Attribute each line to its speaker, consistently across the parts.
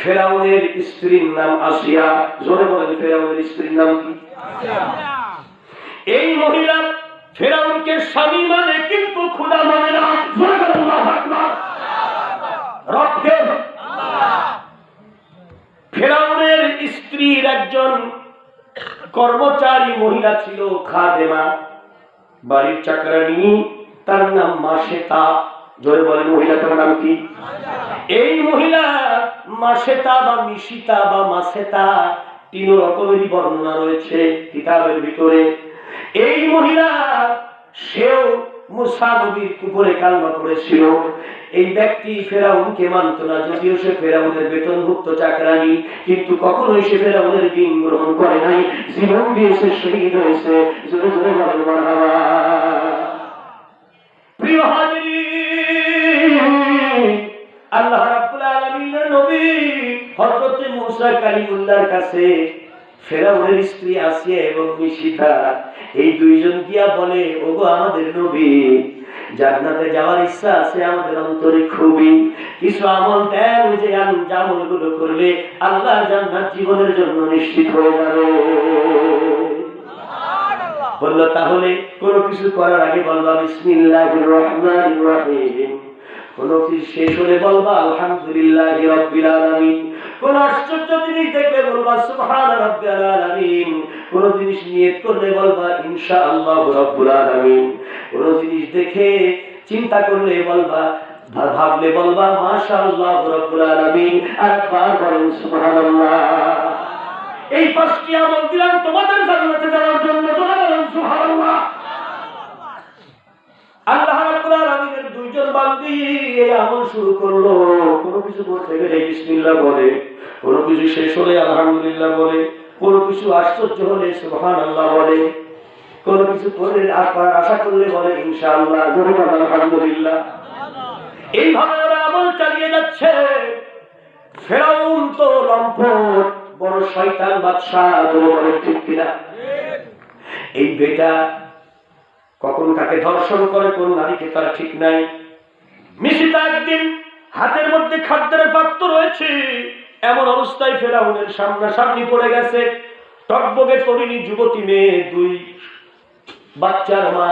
Speaker 1: ফেরাউনের স্ত্রীর নাম আসিয়া। জোরে বলেন, ফেরাউনের স্ত্রীর নাম কি? এই মহিলা ফেরাউনকে স্বামী মানে, কিন্তু খোদা মানে না। জোরে বলেন আল্লাহু আকবার। রবকে ফেরাউনের স্ত্রীর একজন কর্মচারী মহিলা ছিল, খাদেমা, বাড়ির চাকরানী, তার নাম মাসেতা। জোরে বলেন, মহিলাটার নাম কি? এই মহিলা মাসেতা বা মিশিতা বা মাসেতা, তিন রকমেরই বর্ণনা রয়েছে কিতাবের ভিতরে। এই মহিলা সেও মুসা নবীর উপরে কালমা পড়েছিল। এই ব্যক্তি ফেরাউনকে মানত না, যদিও সে ফেরাউনের বেতনভুক্ত চাকরানী, কিন্তু কখনোই সে ফেরাউনের দিন গ্রহণ করে নাই। জীবন দিয়েছে, শহীদ হয়েছে। জোরে জোরে বলেন মারহাবা। প্রিয় হাজিরিন, আল্লাহ রাব্বুল আলামিনের নবী হযরত মুসা কালিমুল্লাহর কাছে ফেরাউনের স্ত্রী আসিয়া এবং মিশিতা, এই দুইজন গিয়া বলে, ওগো আমাদের নবী, জান্নাতে যাওয়ার ইচ্ছা আছে আমাদের অন্তরে খুবই, কিছু আমল দেন, যে আমলগুলো করলে আল্লাহ জান্নাত জীবনের জন্য নিশ্চিত হয়ে যাবে। বলল, তাহলে কোনো কিছু করার আগে বলবা বিসমিল্লাহির রহমানির রহিম, কোন কিছু শেষ হলে বলবা আলহামদুলিল্লাহি রাব্বিল আলামিন, কোন আশ্চর্য জিনিস দেখলে বলবা সুবহান রাব্বিল আলামিন, কোন জিনিস নিয়ত করলে বলবা ইনশাআল্লাহ রাব্বুল আলামিন, কোন জিনিস দেখে চিন্তা করলে বলবা, ভাবলে বলবা মাশাআল্লাহ রাব্বুল আলামিন, আর বারবার সুবহানাল্লাহ। এই পাঁচটি আমল দিলাম তোমাদের জান্নাতে যাওয়ার জন্য। বলুন সুবহানাল্লাহ। আল্লাহ রাব্বুল আলামিনের দুইজন বান্দী এই আমল শুরু করলো। কোনো কিছু বলতে গেলে বিসমিল্লাহ বলে, কোনো কিছু শেষ হলে আলহামদুলিল্লাহ বলে, কোনো কিছু আশ্চর্য হলে সুবহানাল্লাহ বলে, কোনো কিছু করে আশা করলে বলে ইনশাআল্লাহ, জোরে বলেন আলহামদুলিল্লাহ। এইভাবে ওরা আমল চালিয়ে যাচ্ছে। ফেরাউন তো লম্পট, বড় শয়তান বাদশা, বলে ঠিক কিনা? এই বেটা কখন কাকে ধর্ষণ করে, কোন নারীকে তার ঠিক নাই। মিশিতা একদিন হাতের মধ্যে খাদ্যের পাত্র রয়েছে, এমন অবস্থায় ফেরাউনের সামনাসামনি পড়ে গেছে। টকবগে তরুণী যুবতী মেয়ে, দুই বাচ্চার মা,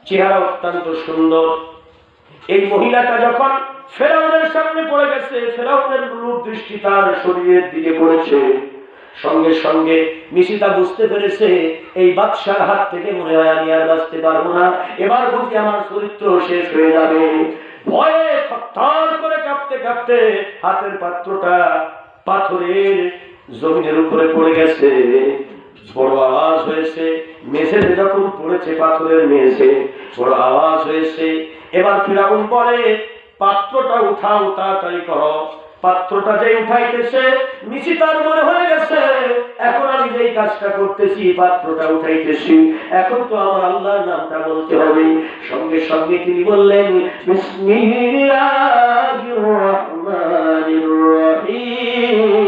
Speaker 1: চেহারা অত্যন্ত সুন্দর। এই মহিলাটা যখন ফেরাউনের সামনে পড়ে গেছে, ফেরাউনের রূপ দৃষ্টি তার শরীরের দিকে পড়েছে। সঙ্গে সঙ্গে মিশিতা বুঝতে পেরেছে, এই বাদশার হাত থেকে মনে হয় আমি আর বাঁচতে পারবো না, এবার বুঝি আমার চরিত্র শেষ হয়ে যাবে। ভয়ে থরথর করে কাঁপতে কাঁপতে হাতের পাত্রটা পাথরের জমিনের উপরে পড়ে গেছে। বড় আওয়াজ হয়েছে, মেঝেতে যখন পড়েছে পাথরের মেঝে, বড় আওয়াজ হয়েছে। এবার ফিরাউন বলে, পাত্রটা উঠাও, তাড়াতাড়ি করো। পাত্রটা যে উঠাইতেছে, মিশিতার মনে হয়ে গেছে, এখন আমি যেই কাজটা করতেছি, পাত্রটা উঠাইতেছি, এখন তো আমার আল্লাহর নামটা বলতে হবে। সঙ্গে সঙ্গে তিনি বললেন বিসমিল্লাহির রহমানির রহিম।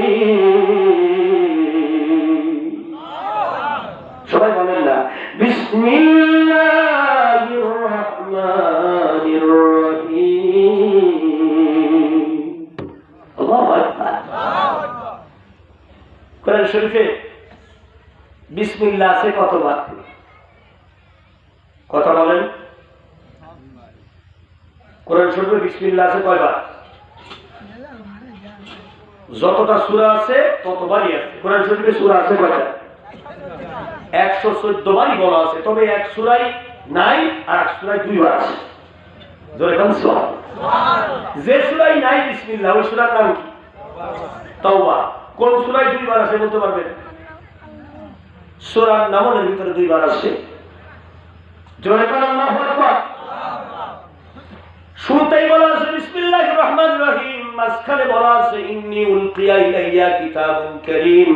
Speaker 1: সবাই বলেন না, বিসমিল্লাহির রহমানির রহিম। কোরআন শরীফে বিসমিল্লাহ আছে কতবার? কথা বলেন। কোরআন শরীফে বিসমিল্লাহ আছে কয়বার? যতটা সূরা আছে ততবারই আছে। কোরআন শরীফে সূরা আছে কয়টা? 114 বারই বলা আছে, তবে এক সূরায় নাই আর এক সূরায় দুইবার আছে। জোরে বলুন সুবহানাল্লাহ। যে সূরায় নাই বিসমিল্লাহ, ওই সূরার নাম কি? তাওবা। কোন সূরায় দুইবার আছে বলতে পারবেন? সূরার নামের ভিতরে দুইবার আছে। জোরে বলুন আল্লাহু আকবার। শুরুতেই বলা আছে বিসমিল্লাহির রহমানির রহিম, মাঝখানে বলা আছে ইন্নী উলকিয়া ইলাইয়া কিতাবুন কারীম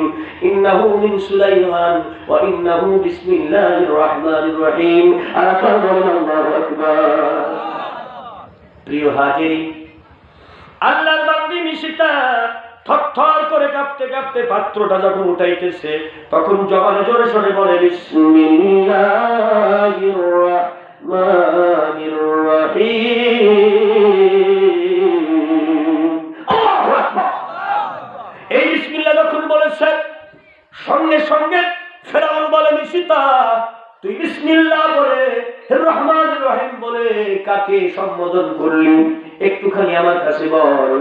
Speaker 1: ইন্নাহু মিন সুলাইমান ওয়া ইন্নাহু বিসমিল্লাহির রহমানির রহিম। আর আপনারা বলেন আল্লাহু আকবার। প্রিয় হাজিরিন, আল্লাহর বান্দী মিশিতা থরথর করে কাঁপতে কাঁপতে পাত্রটা যখন উঠাইতেছে, তখন জবানে জোরে সরে বলে বিসমিল্লাহির রহমানির রহিম। আল্লাহু আকবার। সঙ্গে সঙ্গে ফেরাউন বলে, মিশিতা তুই বিসমিল্লাহ বলে রহমান রহিম বলে কাকে সম্বোধন করলি একটুখানি আমার কাছে বল।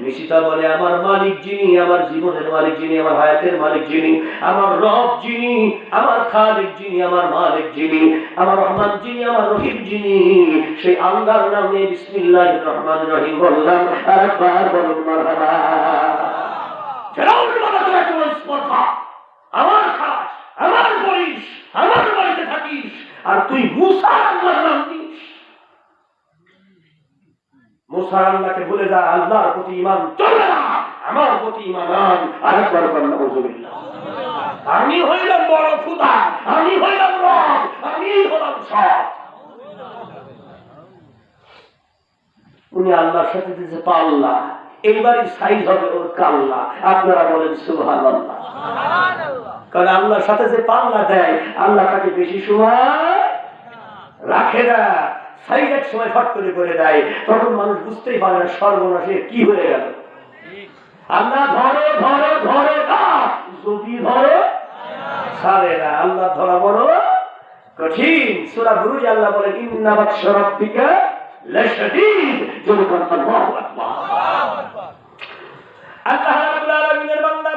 Speaker 1: মিশিতা বলে, আমার মালিক যিনি, আমার জীবনের মালিক যিনি, আমার হায়াতের মালিক যিনি, আমার রব যিনি, আমার খালিক যিনি, আমার মালিক যিনি, আমার রহমান যিনি, আমার রহিম যিনি, সেই আল্লাহর নামে বিসমিল্লাহির রহমানির রহিম বললাম। আরেকবার বলুন মারহাবা। ফেরাউন বলে, তোরা কেমন স্পর্ধা, আমার খাস, আমার বলিস, আমার বাড়িতে থাকিস, আর তুই মুসা আল্লাহর নাম দিস। মুসা আল্লাহকে বলে যা, আল্লাহর প্রতি ঈমান চলে না, আমার প্রতি ঈমান আন। আরেকবার বললাম নাউযুবিল্লাহ। আমি হইলাম বড় খোদা, আমি হইলাম রব, আমি হলাম সব। উনি আল্লাহর সাথে দিয়েছে পাল্লা, এইবারই সাইজ হবে ওর কাল্লা। আপনারা বলেন সুবহানাল্লাহ। কারণ আল্লাহর সাথে যে পাল্লা দেয়, আল্লাহ তাকে বেশি সময় রাখে না, সাইজ এক সময় ফট করে দেয়, তখন মানুষ বুঝতেই পারে না সর্বনাশে কি হয়ে গেল। আল্লাহ ধরে ধরে ধরে না, যদি ধরে ছাড়ে না। আল্লাহ ধরা বড় কঠিন। সূরা বুরুজ আল্লাহ বলেন, ইন্না বাতশা রাব্বিকা লাশাদীদ। জোরে বলেন আল্লাহু আকবার। আল্লাহ রাব্বুল আলামিনের বান্দা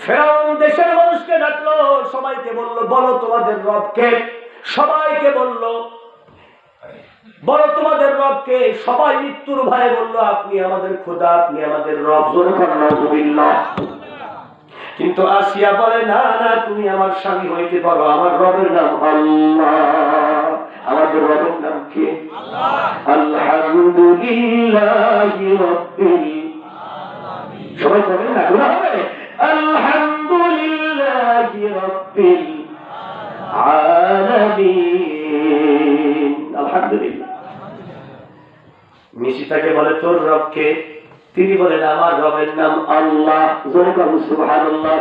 Speaker 1: ফেরাউন দেশের মানুষকে ডাকলো, সবাইকে বলল, বলো তোমাদের রবকে। সবাইকে বলল, বলো তোমাদের রবকে। সবাই মৃত্যুর ভয়ে বলল, আপনি আমাদের খোদা, আপনি আমাদের রব। জোরে বলেন নাউযুবিল্লাহ। কিন্তু আসিয়া বলে, না না, তুমি আমার স্বামী হইতে পারো, আমার রবের নাম আল্লাহ। আমাদের রবের নাম কি? আল্লাহ। আলহামদুলিল্লাহি রাব্বিল আলামিন। সবাই বলেন না, গুনাহ হবে। আলহামদুলিল্লাহি রাব্বিল আলামিন। আলহামদুলিল্লাহ। মিশিতাকে বলে, তোর রবকে? তিনি বলেন, আমার রবের নাম আল্লাহ। জোরে বলুন সুবহানাল্লাহ।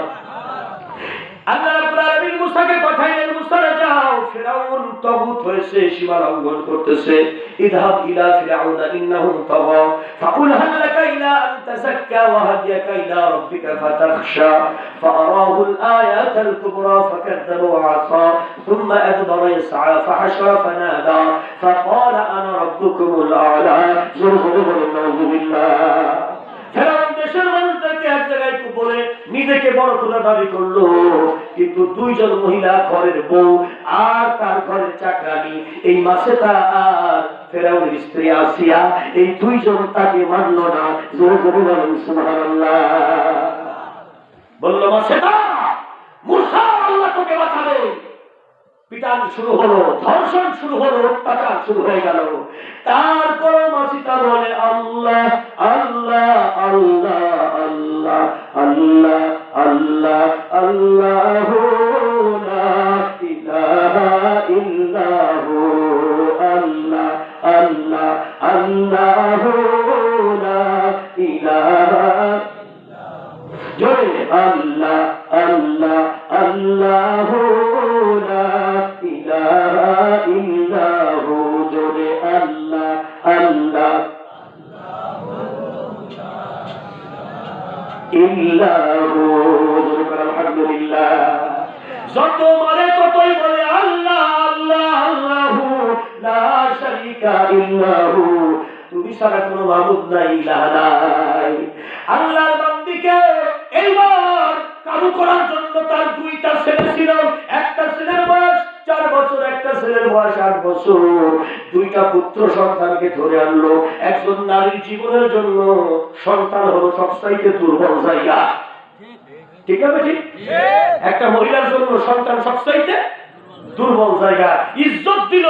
Speaker 1: আল্লাহ রাব্বুল আলামিন মুসাকে পাঠাইলেন, মুসারা যাও, ফিরাউন তাগুত হয়েছে, সীমা লঙ্ঘন করতেছে। ইযহাব ইলা ফিরাউনা ইন্নাহু তাগা ফাকুল হাল লাকা ইলা আন তাযাক্কা ওয়া হাদিয়াকা ইলা রাব্বিকা ফাতাখশা ফাআরাহুল আয়াতাল কুবরা ফাকাযযাবা ওয়া আসা থুম্মা আদবারা ইয়াসআ ফাহাশরা ফানাদা ফাকালা আনা রাব্বুকুমুল আ'লা। জোরে বলুন নাউযুবিল্লাহ। ফেরাউন দেশের মানুষদেরকে এক জায়গায় বলে নিজেকে বড় খোদা দাবি করলো, কিন্তু দুইজন মহিলা, ঘরের বউ আর তার ঘরের চাকরানি, এই মাসেতা আর ফেরাউনের স্ত্রী আসিয়া, এই দুইজন তাকে মানল না। জোরে জোরে বলেন সুবহানাল্লাহ। বলল, মাসেতা, মুসা আল্লাহ তোকে বাঁচাবে। পিটান শুরু হলো, ধর্ষণ শুরু হলো, অত্যাচার শুরু হয়ে গেল। তারপর মাসিতা বলে, আল্লাহ আল্লাহ আল্লাহ আল্লাহ আল্লাহ আল্লাহ আল্লাহু লা ইলাহা ইল্লাহু আল্লাহ আল্লাহ আল্লাহু লা ইলাহা জোরে আল্লাহ আল্লাহ আল্লাহু লা ইলাহা ইল্লাহু। জোরে আল্লাহ আল্লাহ ইল্লাহু। জোরে আলহামদুলিল্লাহ। যত মারে ততই বলে আল্লাহ আল্লাহ আল্লাহু লা শারীকা ইল্লাহু। তুমি ছাড়া কোনো মাবুদ নাই, ইলাহ নাই। আল্লাহর বান্দিকে এইবার কাবু করার জন্য তার দুইটা ছেলে ছিল। একটা ছেলের বয়স 4 বছর, একটা ছেলের বয়স 8 বছর। দুইটা পুত্র সন্তানকে ধরে আনলো। একজন নারীর জীবনের জন্য সন্তান হলো সবচাইতে দুর্বল জায়গা। ঠিক আছে, ঠিক? একটা মহিলার জন্য সন্তান সবচাইতে দুর্বল জায়গা। ইজ্জত দিল,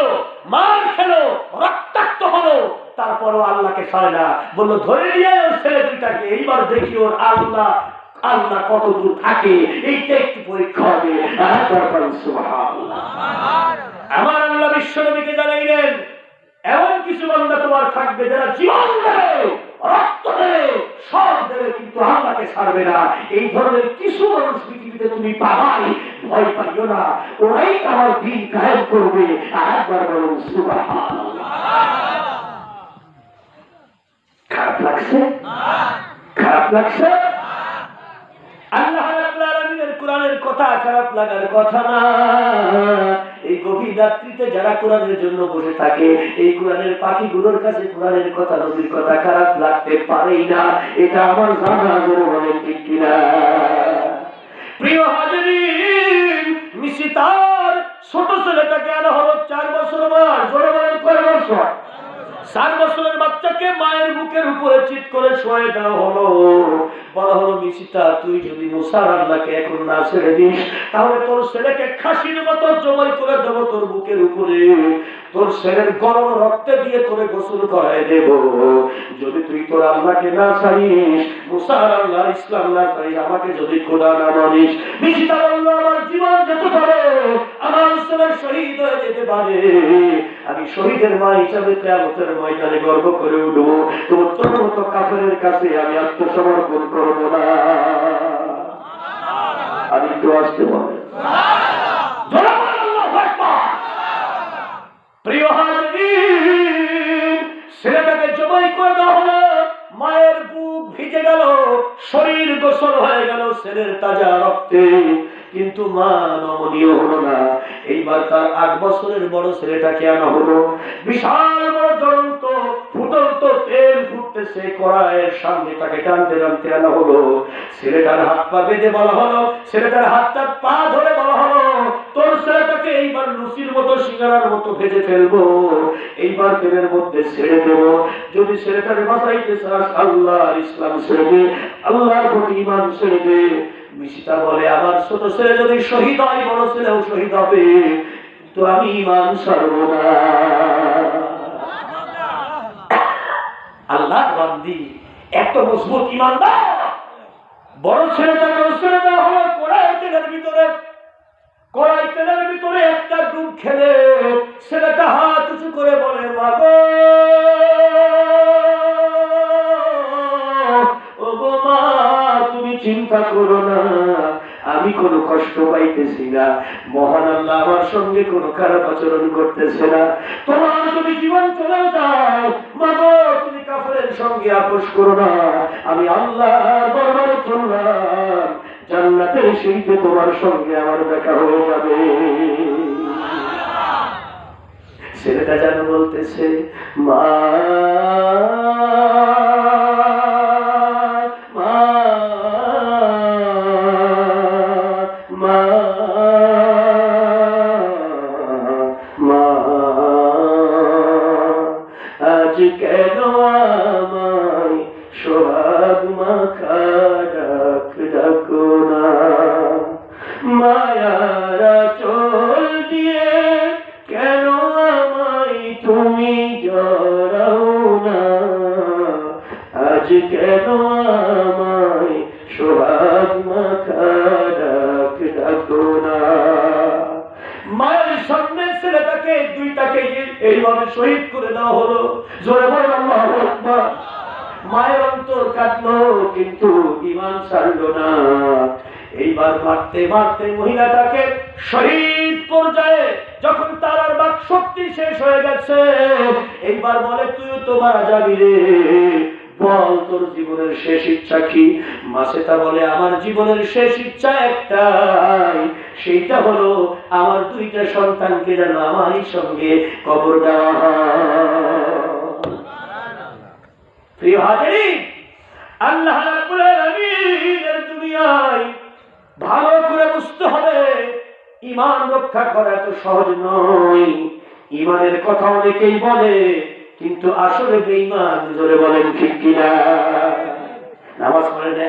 Speaker 1: মার খেলো, রক্তাক্ত হলো, তারপরও আল্লাহকে ছাড়ে না। বললো, ধরে নিয়ে ওর ছেলে দুইটাকে, এইবার দেখি ওর আল্লাহ আল্লাহ কত দূর থাকে, এইটা একটু পরীক্ষা হবে। আমার আল্লাহ বিশ্বনবীকে জানাইলেন, এমন কিছু বান্দা তোমার থাকবে যারা জীবন দেবে, রক্ত দেবে, সব দেবে, কিন্তু আল্লাহকে ছাড়বে না। এই ধরনের কিছু মানুষ পৃথিবীতে তুমি পাবাই, ভয় পাইও না, ওরাই আমার দিন কায়েম করবে। আর একবার বলুন সুবহানাল্লাহ। খারাপ লাগছে? খারাপ লাগছে? আল্লাহ রাব্বুল আলামিনের কোরআনের কথা, খারাপ লাগার কথা না। এই গভীর রাত্রিতে যারা কোরআনের জন্য বসে থাকে, এই কোরআনের পাখিগুলোর কাছে কোরআনের কথা, নবীর কথা খারাপ লাগতে পারেই না। এটা আমার জানা, বলেন ঠিক কিনা? প্রিয় হাজিরিন, মিশিতার ছোট ছেলেটাকে আনা হলো 4 বছর বয়স। জোরে বলেন কয় বছর? 4 বছরের বাচ্চাকে মায়ের বুকের উপরে চিৎ করে শোয়ে দেওয়া হলো। বলা হলো, মিশিতা, তুই যদি মুসার আল্লাহকে এখন না ছেড়ে দিস, তাহলে তোর ছেলেকে খাসির মতো জবাই করে দেবো তোর বুকের উপরে। তোর ছেলের গরম রক্তে দিয়ে তোরে গোসল করায় দেব। যদি তুই তোর আল্লাহকে না ছাড়িস, মুসার আল্লাহ ইসলাম না ছাড়িস, আমাকে যদি খোদা না মানিস, মিশিতা বলল, আমার জীবন যেতে পারে, আমার ছেলে শহীদ হয়ে যেতে পারে, আমি শহীদের মা হিসাবে কিয়ামতের ময়দানে গর্ব করে উঠব। তোমার তোর মতো কাফেরের কাছে আমি আত্মসমর্পণ করব না। আমি তো আসতে পারি। প্রিয় হাজিরিন, ছেলেটাকে জবাই করে দেওয়া হলো। মায়ের বুক ভিজে গেল, শরীর গোসল হয়ে গেল ছেলের তাজা রক্তে, কিন্তু মা নমনীয় হলো না। এইবার তার 8 বছরের বড় ছেলেটাকে আনা হলো। বিশাল বড় জ্বলন্ত ফুটন্ত তেল ফুটতেছে কড়াইয়ের সামনে, তাকে টানতে টানতে আনা হলো। ছেলেটার হাত পা বেঁধে বলা হলো, ছেলেটার হাতটা পা ধরে বলা হলো, তোর ছেলেটাকে এইবার লুচির মতো, সিঙ্গারার মতো ভেজে ফেলবো, এইবার তেলের মধ্যে ছেড়ে দেবো। যদি ছেলেটাকে বাঁচাইতে চাস, আল্লাহ ইসলাম ছেড়ে দে, আল্লাহর প্রতি ঈমান ছেড়ে দে। মিশিতা বলে, আমার ছোট ছেলে যদি শহীদ হয়, বড় ছেলেও শহীদ হবে, তো আমি ঈমান ছাড়ব না। আল্লাহর বান্দি, এত মজবুত ঈমানদার। বড় ছেলেটাকে ছেড়ে দেওয়া হলো কড়াই তেলের ভিতরে। কড়াই তেলের ভিতরে একটা ডুব খেলে ছেলেটা হাত উঁচু করে বলে, মা গো, ও গো মা, তুমি চিন্তা করো না, আমি কোনো কষ্ট পাইতেছি না। মহান আল্লাহ আমার সঙ্গে কোনো খারাপ আচরণ করতেছে না। তোমার যদি জীবন চলে যায়, মা গো, তুমি কাফেরের সঙ্গে আপোষ করো না। আমি আল্লাহর দরবারে চললাম, জান্নাতের সিঁড়িতে তোমার সঙ্গে আমার দেখা হয়ে যাবে। ছেলেটা যেন বলতেছে, মা আজ কেন আমায় সোহাগ মাখা ডাক ডাকো না, মায়ারা চল দিয়ে কেন আমায় তুমি জড়াও না, আজ কেন আমায় সোহাগ মাখা ডাক ডাকো না। মায়ের সামনে ছেলেটাকে, দুইটাকে এইভাবে শহীদ করে দেওয়া হলো। জোরে বল আল্লাহু আকবার। মায়ের অন্তর কাঁদলো, কিন্তু ঈমান ছাড়লো না। এইবার মারতে মারতে মহিলাটাকে শহীদ পর্যায়ে, যখন তার আর বাক শক্তি শেষ হয়ে গেছে, এইবার বলে, তুইও তো মারা যাবি রে, বল তোর জীবনের শেষ ইচ্ছা কি? মাসেটা বলে, আমার জীবনের শেষ ইচ্ছা একটাই, সেইটা হলো আমার 2টা সন্তানকে যেন আমারই সঙ্গে কবর দেওয়া হয়। প্রিয় হাজিরিন, আল্লাহ রাব্বুল আলামিনের দুনিয়ায় ভালো করে বুঝতে হবে, ঈমান রক্ষা করা এত সহজ নয়। ঈমানের কথা অনেকেই বলে, কিন্তু আসলে বেঈমান। জোরে বলেন ঠিক কিনা? নামাজ পড়ে না।